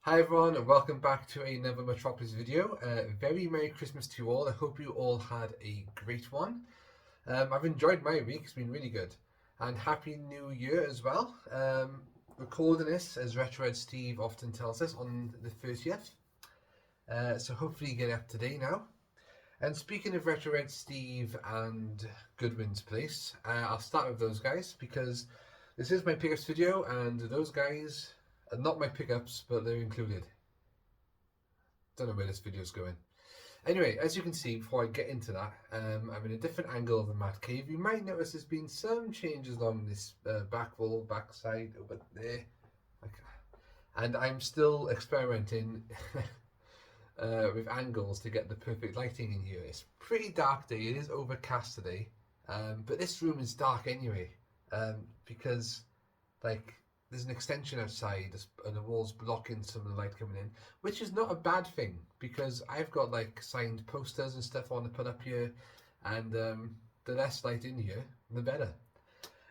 Hi everyone and welcome back to another Metropolis video. Very Merry Christmas to you all. I hope you all had a great one. I've enjoyed my week, it's been really good. And Happy New Year as well. Recording this, as Retro Red Steve often tells us, on the 30th. So hopefully you get up to date now. And speaking of Retro Red Steve and Goodwin's Place, I'll start with those guys because this is my pickups video and those guys are not my pickups, but they're included. Don't know where this video's going. Anyway, as you can see, before I get into that, I'm in a different angle of the Mat Cave. You might notice there's been some changes along this back wall, back side, over there. And I'm still experimenting with angles to get the perfect lighting in here. It's a pretty dark day, it is overcast today, but this room is dark anyway, because like there's an extension outside and the wall's blocking some of the light coming in, which is not a bad thing because I've got like signed posters and stuff I want to put up here, and the less light in here, the better.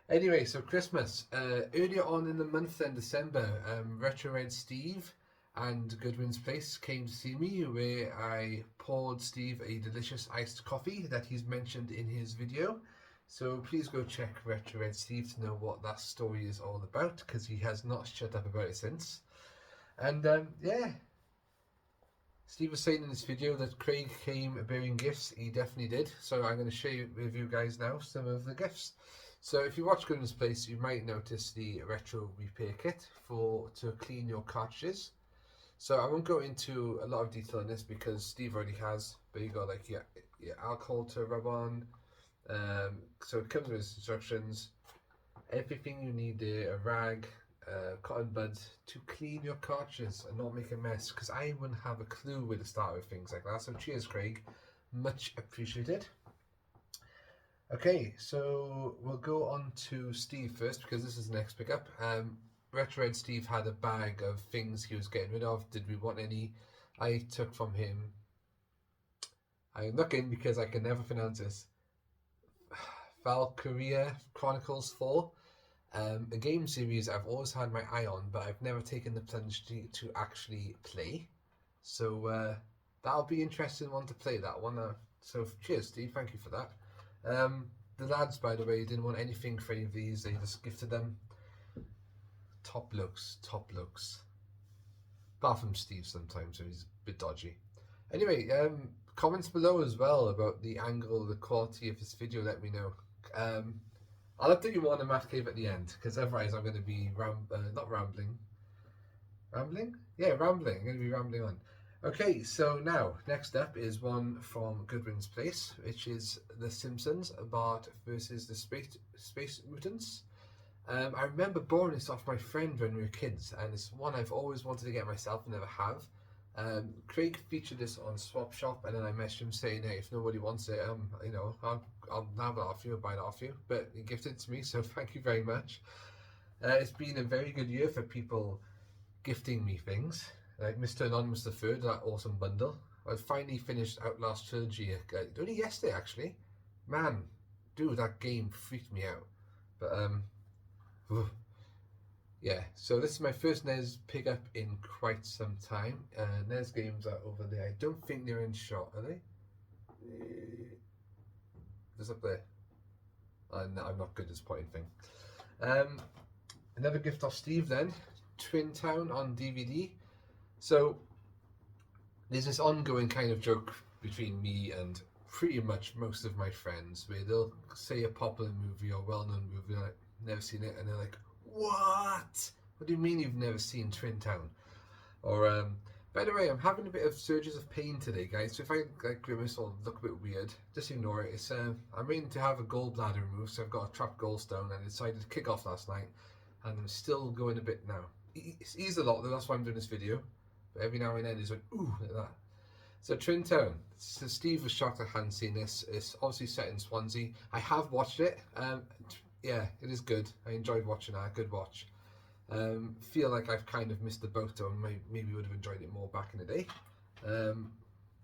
Anyway, so Christmas. Earlier on in the month in December, Retro Red Steve and Goodwin's Place came to see me, where I poured Steve a delicious iced coffee that he's mentioned in his video. So please go check Retro Red Steve to know what that story is all about, because he has not shut up about it since. And yeah, Steve was saying in this video that Craig came bearing gifts. He definitely did. So I'm going to share with you guys now some of the gifts. So if you watch Goodwin's Place, you might notice the retro repair kit to clean your cartridges. So I won't go into a lot of detail on this because Steve already has, but you got like your alcohol to rub on. So it comes with instructions, everything you need there, a rag, cotton buds to clean your cartridges and not make a mess, because I wouldn't have a clue where to start with things like that. So cheers, Craig, much appreciated. Okay, so we'll go on to Steve first because this is the next pickup. Retro Red Steve had a bag of things he was getting rid of. Did we want any? I took from him, I'm looking because I can never pronounce this, Valkyria Chronicles 4, a game series I've always had my eye on, but I've never taken the plunge to actually play. So that'll be interesting one to play, that one. So cheers, Steve, thank you for that. The lads, by the way, didn't want anything for any of these, they just gifted them. Top looks. Apart from Steve sometimes, so he's a bit dodgy. Anyway, comments below as well about the angle, the quality of this video, let me know. I'll update you more on the Mat Cave at the end, because otherwise I'm going to be not rambling. Rambling? Yeah, rambling. I'm going to be rambling on. Okay, so now, next up is one from Goodwin's Place, which is The Simpsons, Bart versus the Space Mutants. I remember borrowing this off my friend when we were kids, and it's one I've always wanted to get myself and never have. Craig featured this on Swap Shop, and then I messaged him saying, hey, if nobody wants it, I'll nab it off you, buy it off you. But he gifted it to me, so thank you very much. It's been a very good year for people gifting me things, like Mr. Anonymous the Third, that awesome bundle. I finally finished Outlast Trilogy only yesterday, actually. Man, dude, that game freaked me out. But yeah, so this is my first NES pickup in quite some time. NES games are over there. I don't think they're in shot, are they? Just up there. No, I'm not good at this pointing thing. Another gift off Steve then. Twin Town on DVD. So there's this ongoing kind of joke between me and pretty much most of my friends where they'll say a popular movie or well-known movie, like, never seen it, and they're like, what? What do you mean you've never seen Twin Town? Or, by the way, I'm having a bit of surges of pain today, guys, so if I like grimace or look a bit weird, just ignore it. It's I'm waiting to have a gallbladder removed, so I've got a trapped gallstone, and I decided to kick off last night, and I'm still going a bit now. It's eased a lot, though, that's why I'm doing this video, but every now and then it's like, ooh, like that. So Twin Town. So Steve was shocked I hadn't seen this. It's obviously set in Swansea. I have watched it. Yeah, it is good. I enjoyed watching that. Good watch. Feel like I've kind of missed the boat, or maybe would have enjoyed it more back in the day.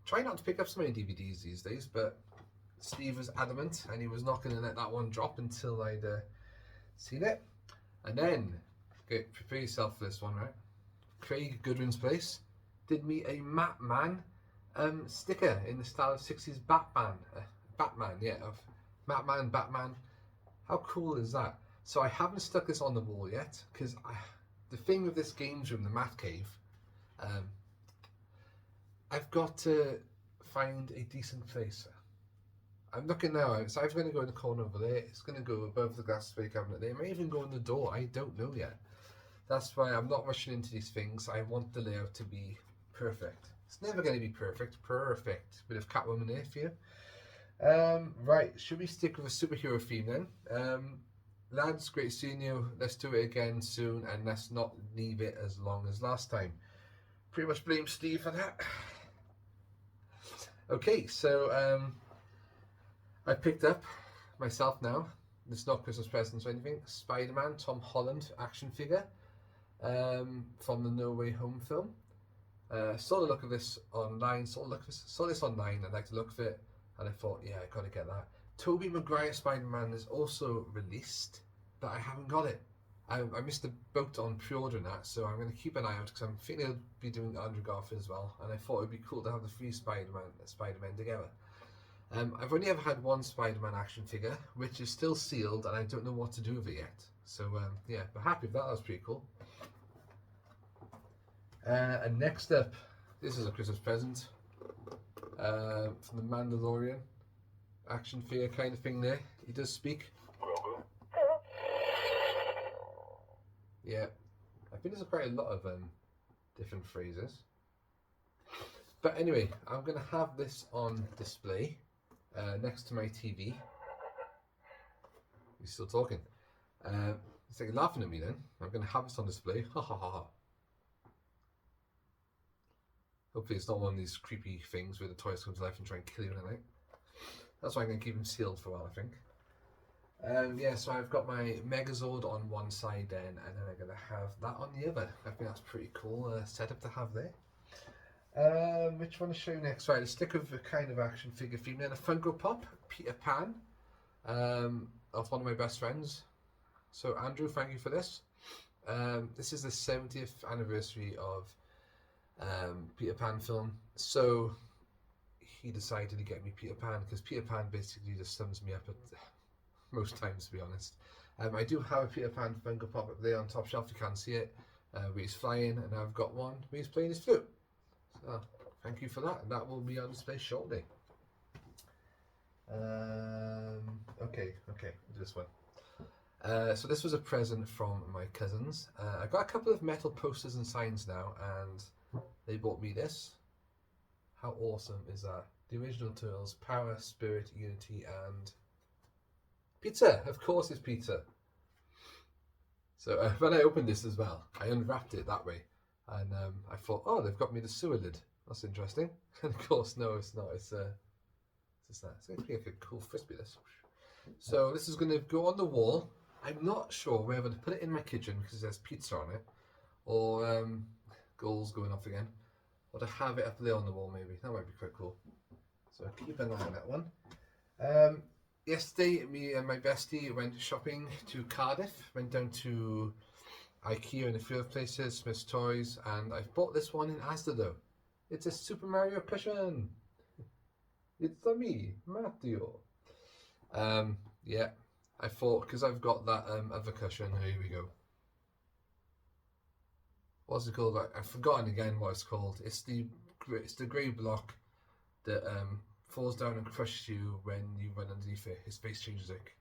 Try not to pick up so many DVDs these days, but Steve was adamant, and he was not going to let that one drop until I'd seen it. And then, okay, prepare yourself for this one, right? Craig Goodwin's place, did me a Matman sticker in the style of 60s Batman. Batman, yeah, of Batman. How cool is that? So I haven't stuck this on the wall yet, because the thing with this games room, the Math Cave, I've got to find a decent place. I'm looking now, it's either going to go in the corner over there, it's going to go above the glass display cabinet there, it may even go in the door, I don't know yet. That's why I'm not rushing into these things. I want the layout to be perfect. It's never going to be perfect. Bit of Catwoman there for you. Right, should we stick with a superhero theme then? Lads, great seeing you. Let's do it again soon, and let's not leave it as long as last time. Pretty much blame Steve for that. Okay, so I picked up myself now. It's not Christmas presents or anything. Spider-Man Tom Holland action figure from the No Way Home film. Saw the look of this online. Saw this online. I liked the look of it, and I thought, yeah, I gotta get that. Tobey Maguire Spider-Man is also released, but I haven't got it. I missed the boat on pre-ordering that, so I'm going to keep an eye out because I'm thinking I'll be doing Andrew Garfield as well, and I thought it'd be cool to have the three Spider-Men together. I've only ever had one Spider-Man action figure, which is still sealed, and I don't know what to do with it yet. So yeah, but happy with that. That was pretty cool. And next up, this is a Christmas present from the Mandalorian action figure kind of thing. There, he does speak. Yeah, I think there's quite a lot of different phrases. But anyway, I'm going to have this on display next to my TV. He's still talking. It's like laughing at me then. I'm going to have this on display. Ha ha ha ha. Hopefully it's not one of these creepy things where the toys come to life and try and kill you in a night. That's why I'm going to keep them sealed for a while, I think. Yeah, so I've got my Megazord on one side then, and then I'm going to have that on the other. I think that's pretty cool setup to have there. Which one to show you next? Right, let's stick with a kind of action figure theme then. A Funko Pop, Peter Pan, of one of my best friends. So Andrew, thank you for this. This is the 70th anniversary of Peter Pan film. So he decided to get me Peter Pan because Peter Pan basically just sums me up at most times, to be honest. I do have a Peter Pan Funko Pop up there on top shelf. You can see it where he's flying, and I've got one where he's playing his flute. So thank you for that, and that will be on display shortly. Okay, this one. So this was a present from my cousins. I got a couple of metal posters and signs now, and they bought me this. How awesome is that? The original Turtles, Power, Spirit, Unity, and pizza. Of course it's pizza. So when I opened this as well, I unwrapped it that way, and I thought, oh, they've got me the sewer lid. That's interesting. And of course, no, it's not. It's that. It's going to be like a cool frisbee. This. So this is going to go on the wall. I'm not sure whether to put it in my kitchen because there's pizza on it, or goals going off again, or to have it up there on the wall maybe. That might be quite cool. So keep an eye on that one. Yesterday, me and my bestie went shopping to Cardiff. Went down to IKEA and a few other places, Smith's Toys, and I've bought this one in Asda though. It's a Super Mario cushion. It's a me, Matteo. Yeah, I thought because I've got that other cushion. Here we go. What's it called? I've forgotten again what it's called. It's the grey block that falls down and crushes you when you run underneath it. His face changes like.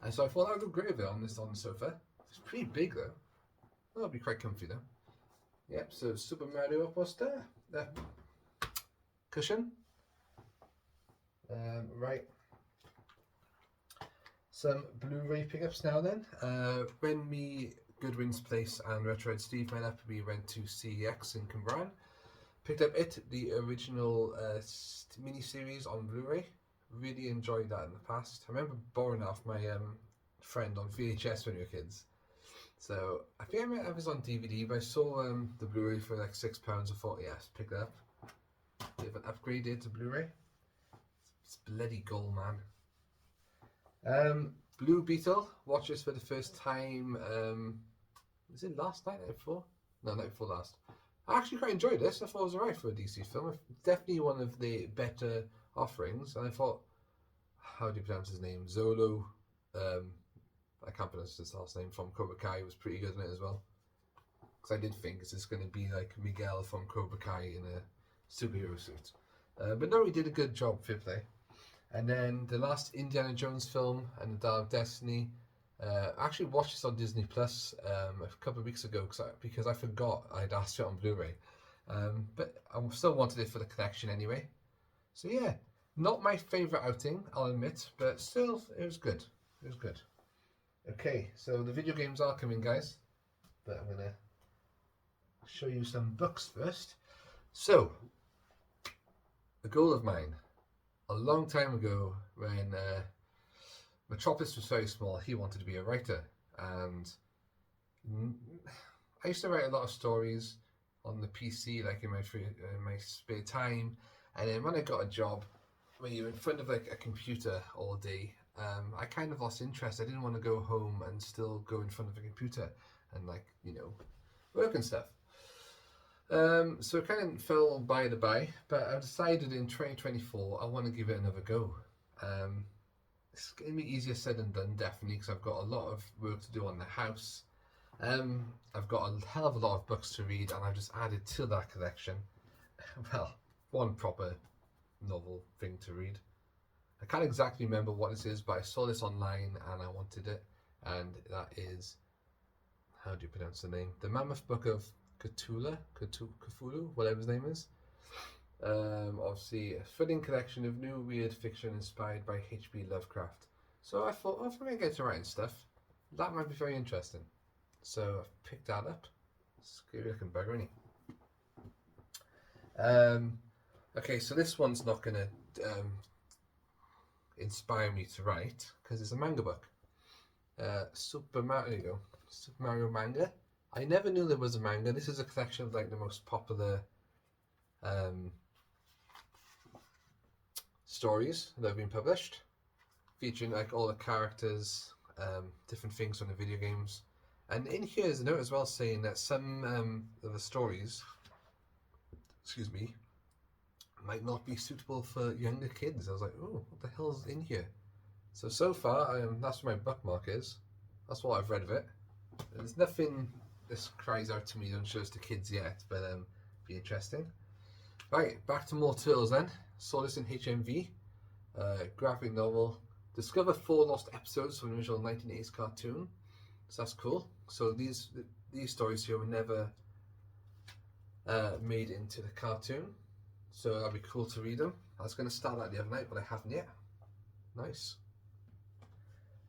And so I thought that would look great with it on the sofa. It's pretty big though. That'll be quite comfy though. Yep. So Super Mario poster. Cushion. Right. Some Blu-ray pickups now then. When me, Goodwin's Place and Retroid Steve met up, we went to CEX in Cwmbran. Picked up the original mini-series on Blu-ray. Really enjoyed that in the past. I remember borrowing it off my friend on VHS when we were kids. So I think I might have this on DVD, but I saw the Blu-ray for like £6. I thought, yes, pick it up. Bit of an upgrade here to Blu-ray. It's bloody gold, man. Blue Beetle, watch this for the first time is it last night before? No, night before last. I actually quite enjoyed this. I thought it was alright for a DC film. Definitely one of the better offerings. And I thought, how do you pronounce his name? Zolo. I can't pronounce his last name. From Cobra Kai was pretty good in it as well. Because I did think it's just going to be like Miguel from Cobra Kai in a superhero suit. But no, he did a good job. Fair play. And then the last Indiana Jones film and the Dial of Destiny. I actually watched this on Disney Plus a couple of weeks ago because I forgot I'd asked for it on Blu-ray. But I still wanted it for the collection anyway. So yeah, not my favourite outing, I'll admit, but still, it was good. It was good. Okay, so the video games are coming, guys. But I'm going to show you some books first. So, a goal of mine, a long time ago when Metropolis was very small, he wanted to be a writer, and I used to write a lot of stories on the PC, like in my spare time. And then when I got a job where you're in front of like a computer all day, I kind of lost interest. I didn't want to go home and still go in front of a computer and work and stuff. So it kind of fell by the by, but I decided in 2024 I want to give it another go. It's going to be easier said than done, definitely, because I've got a lot of work to do on the house. I've got a hell of a lot of books to read, and I've just added to that collection, well, one proper novel thing to read. I can't exactly remember what this is, but I saw this online and I wanted it, and that is, how do you pronounce the name? The Mammoth Book of Cthulhu, whatever his name is. Obviously a thrilling collection of new weird fiction inspired by H.P. Lovecraft. So I thought, if I get to writing stuff, that might be very interesting. So I've picked that up. Scary looking bugger, isn't he? Okay, so this one's not going to inspire me to write because it's a manga book. Super Mario manga. I never knew there was a manga. This is a collection of like the most popular stories that have been published, featuring like all the characters, different things from the video games. And in here is a note as well saying that some of the stories, might not be suitable for younger kids. I was like, oh, what the hell's in here? So far, that's where my bookmark is. That's what I've read of it. There's nothing this cries out to me and shows to kids yet, but be interesting. Right, back to more Turtles then. Saw this in HMV, graphic novel. Discover 4 lost episodes from the original 1980s cartoon. So that's cool. So these stories here were never made into the cartoon. So that'd be cool to read them. I was going to start that the other night, but I haven't yet. Nice.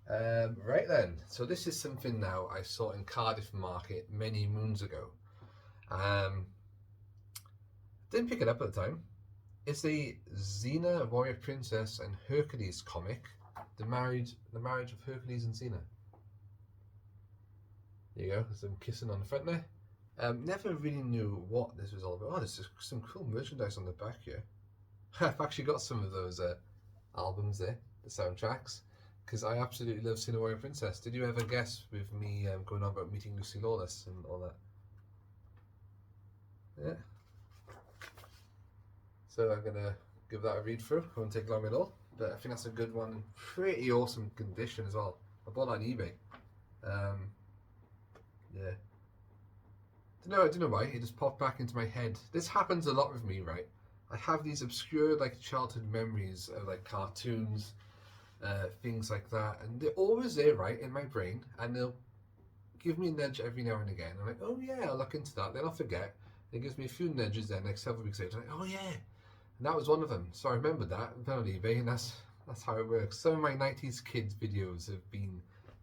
Right then, so this is something now I saw in Cardiff Market many moons ago. Didn't pick it up at the time. It's a Xena, Warrior Princess, and Hercules comic. The marriage of Hercules and Xena. There you go, there's them kissing on the front there. Never really knew what this was all about. Oh, there's some cool merchandise on the back here. I've actually got some of those albums there, the soundtracks, because I absolutely love Xena Warrior Princess. Did you ever guess with me going on about meeting Lucy Lawless and all that? Yeah. So I'm going to give that a read through. It won't take long at all, but I think that's a good one. Pretty awesome condition as well. I bought that on eBay. Yeah. I don't know why, it just popped back into my head. This happens a lot with me, right? I have these obscure like childhood memories of like cartoons, things like that, and they're always there, right, in my brain, and they'll give me a nudge every now and again. I'm like, oh yeah, I'll look into that. Then I'll forget. It gives me a few nudges then, like several weeks later, like, oh yeah, and that was one of them. So I remember that, I put it on eBay, and that's how it works. Some of my 90s kids videos have been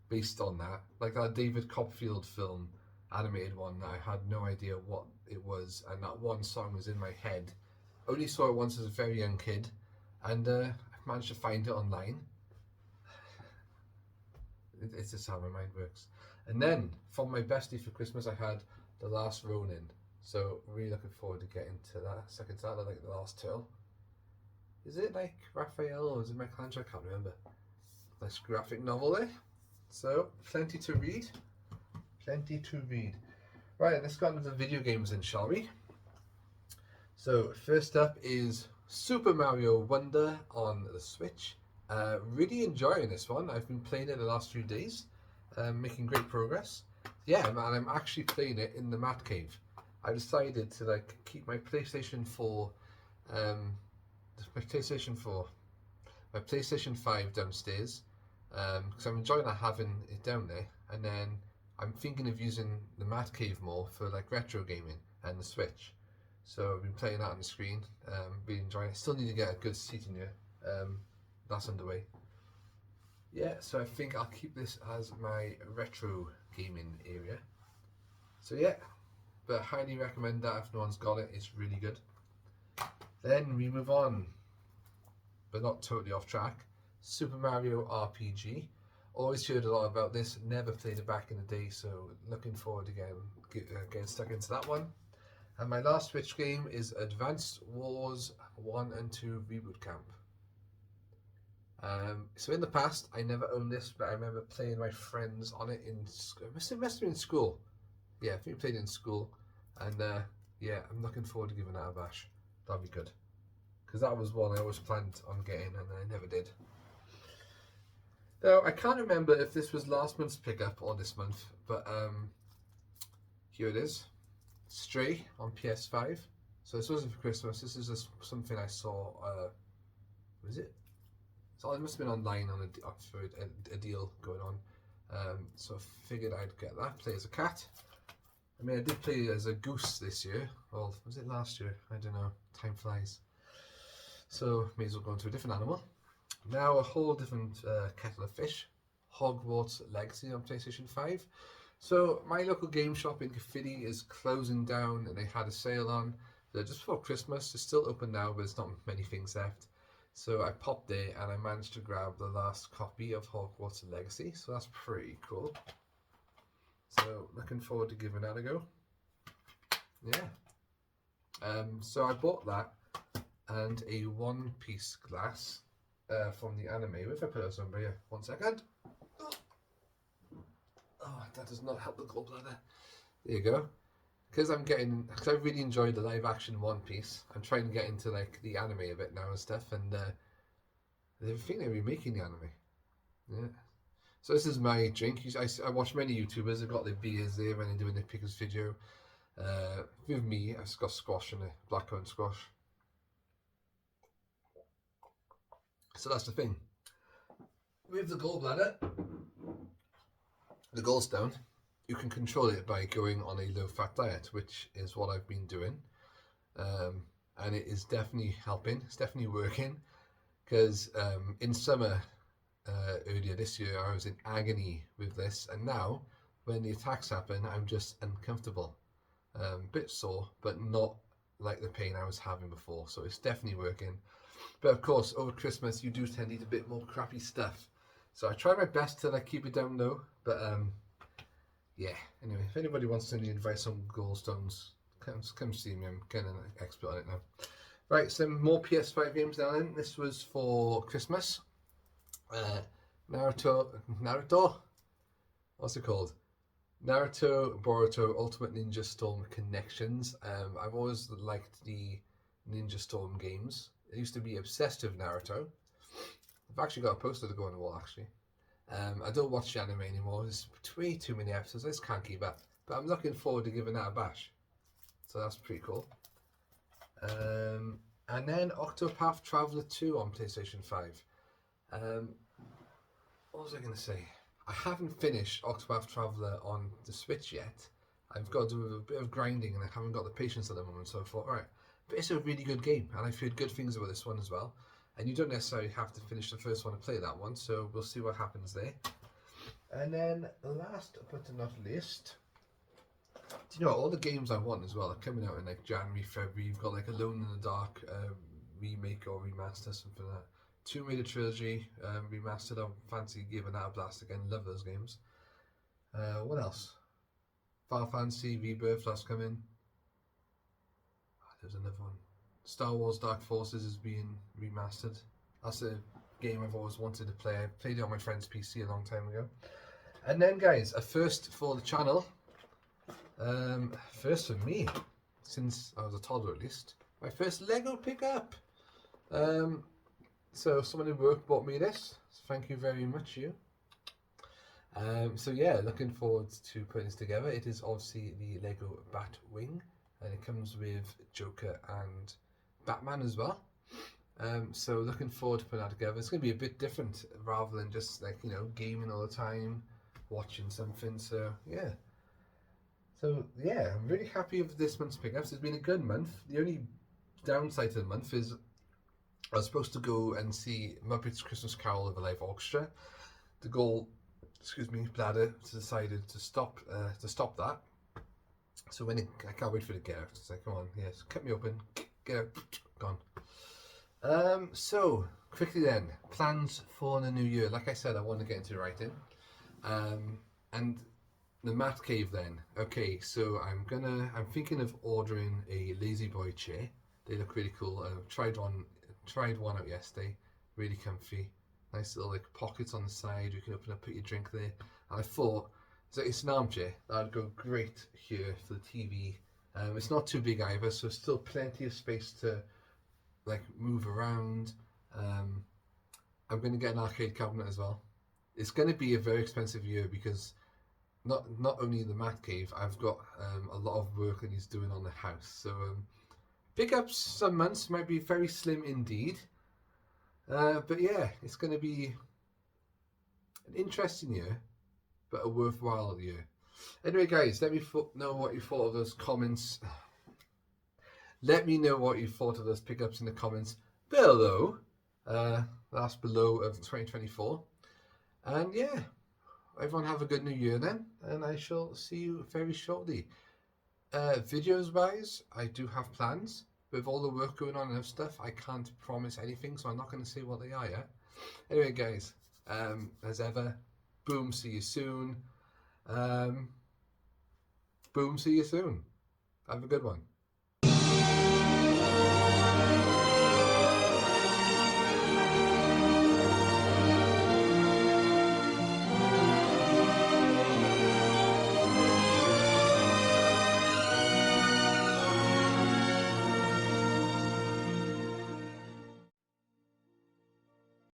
based on that, like that David Copperfield film, animated one that I had no idea what it was, and that one song was in my head. Only saw it once as a very young kid, and I managed to find it online. It's just how my mind works. And then from my bestie for Christmas, I had The Last Ronin. So really looking forward to getting to that. Second to that, like The Last Turtle. Is it like Raphael or is it Michelangelo? I can't remember. Nice graphic novel there. So plenty to read. Plenty to read. Right, let's go on to the video games then, shall we? So first up is Super Mario Wonder on the Switch. Really enjoying this one. I've been playing it the last few days, making great progress. Yeah, man, I'm actually playing it in the Mat Cave. I decided to like keep my PlayStation 4, my PlayStation 4, my PlayStation 5 downstairs, because I'm enjoying having it down there, and then I'm thinking of using the Mat Cave more for like retro gaming and the Switch. So I've been playing that on the screen, been enjoying it. Still need to get a good seat in here. That's underway. Yeah, so I think I'll keep this as my retro gaming area. So yeah, but I highly recommend that if no one's got it. It's really good. Then we move on, but not totally off track. Super Mario RPG. Always heard a lot about this. Never played it back in the day, so looking forward to getting stuck into that one. And my last Switch game is Advanced Wars 1 and 2 Reboot Camp. So in the past, I never owned this, but I remember playing my friends on it in school. It must have been in school. Yeah, I think we played it in school. And yeah, I'm looking forward to giving that a bash. That'll be good. Because that was one I always planned on getting, and I never did. Now, I can't remember if this was last month's pickup or this month, but here it is. Stray on PS5. So this wasn't for Christmas. This is just something I saw. Was it? So it must have been online on a deal going on. So I figured I'd get that. Play as a cat. I mean, I did play as a goose this year. Well, was it last year? I don't know. Time flies. So may as well go into a different animal. Now a whole different kettle of fish. Hogwarts Legacy on PlayStation 5. So my local game shop in Caerphilly is closing down, and they had a sale on just before Christmas. It's still open now, but there's not many things left. So I popped there and I managed to grab the last copy of Hogwarts Legacy. So that's pretty cool. So looking forward to giving that a go. Yeah. So I bought that and a one-piece glass from the anime. If I put it somewhere here, 1 second. Oh, that does not help the gallbladder. There you go. Because I really enjoyed the live action One Piece. I'm trying to get into like the anime a bit now and stuff, and I think they're remaking the anime. Yeah. So this is my drink. I watch many YouTubers. They've got their beers there when they're doing their pickers video. With me, I've got squash and a blackcurrant squash. So that's the thing. With the gallbladder, the gallstone, you can control it by going on a low-fat diet, which is what I've been doing, and it is definitely helping. It's definitely working, because in summer earlier this year I was in agony with this, and now when the attacks happen I'm just uncomfortable, bit sore, but not like the pain I was having before. So it's definitely working. But of course, over Christmas you do tend to eat a bit more crappy stuff. So I try my best to like keep it down low, but yeah. Anyway, if anybody wants any advice on gallstones, come see me. I'm kind of an expert on it now. Right, some more PS5 games now then. This was for Christmas. Naruto? What's it called? Naruto Boruto Ultimate Ninja Storm Connections. I've always liked the Ninja Storm games. I used to be obsessed with Naruto. I've actually got a poster to go on the wall, actually. I don't watch the anime anymore. There's way too many episodes. I just can't keep up. But I'm looking forward to giving that a bash. So that's pretty cool. And then Octopath Traveler 2 on PlayStation 5. What was I going to say? I haven't finished Octopath Traveler on the Switch yet. I've got to do a bit of grinding and I haven't got the patience at the moment, so I thought, alright. But it's a really good game, and I've heard good things about this one as well. And you don't necessarily have to finish the first one to play that one, so we'll see what happens there. And then last but not least, do you know all the games I want as well are coming out in like January, February. You've got like Alone in the Dark remake or remaster, something like that. Tomb Raider Trilogy remastered. I fancy giving that a blast again. Love those games. What else? Final Fantasy Rebirth, that's coming. There's another one. Star Wars Dark Forces is being remastered. That's a game I've always wanted to play. I played it on my friend's PC a long time ago. And then guys, a first for the channel. First for me, since I was a toddler at least, my first Lego pickup. So someone in work bought me this. So thank you very much, you. So yeah, looking forward to putting this together. It is obviously the Lego Batwing, and it comes with Joker and Batman as well. So looking forward to putting that together. It's going to be a bit different rather than just like, you know, gaming all the time, watching something. So yeah. I'm really happy with this month's pickups. It's been a good month. The only downside to the month is I was supposed to go and see Muppets Christmas Carol with a live orchestra. The goal, bladder decided to stop that. So I can't wait for it to get out. It's like, come on, yes, cut me open, get out, gone. So quickly then, plans for the new year. Like I said, I want to get into writing, and the Mat Cave then. Okay, so I'm thinking of ordering a Lazy Boy chair. They look really cool. Tried one out yesterday. Really comfy. Nice little like pockets on the side. You can open up, put your drink there. And I thought, so it's an armchair that'd go great here for the TV. It's not too big either, so still plenty of space to like move around. I'm going to get an arcade cabinet as well. It's going to be a very expensive year because not only the Mat Cave, I've got a lot of work that he's doing on the house. So pickups some months might be very slim indeed. But yeah, it's going to be an interesting year, but a worthwhile year. Anyway, guys, let me know what you thought of those comments. Let me know what you thought of those pickups in the comments below. That's below of 2024. And yeah, everyone have a good new year then, and I shall see you very shortly. Videos wise, I do have plans. With all the work going on and stuff, I can't promise anything, so I'm not going to say what they are yet. Anyway, guys, as ever, boom, see you soon. Boom, see you soon. Have a good one.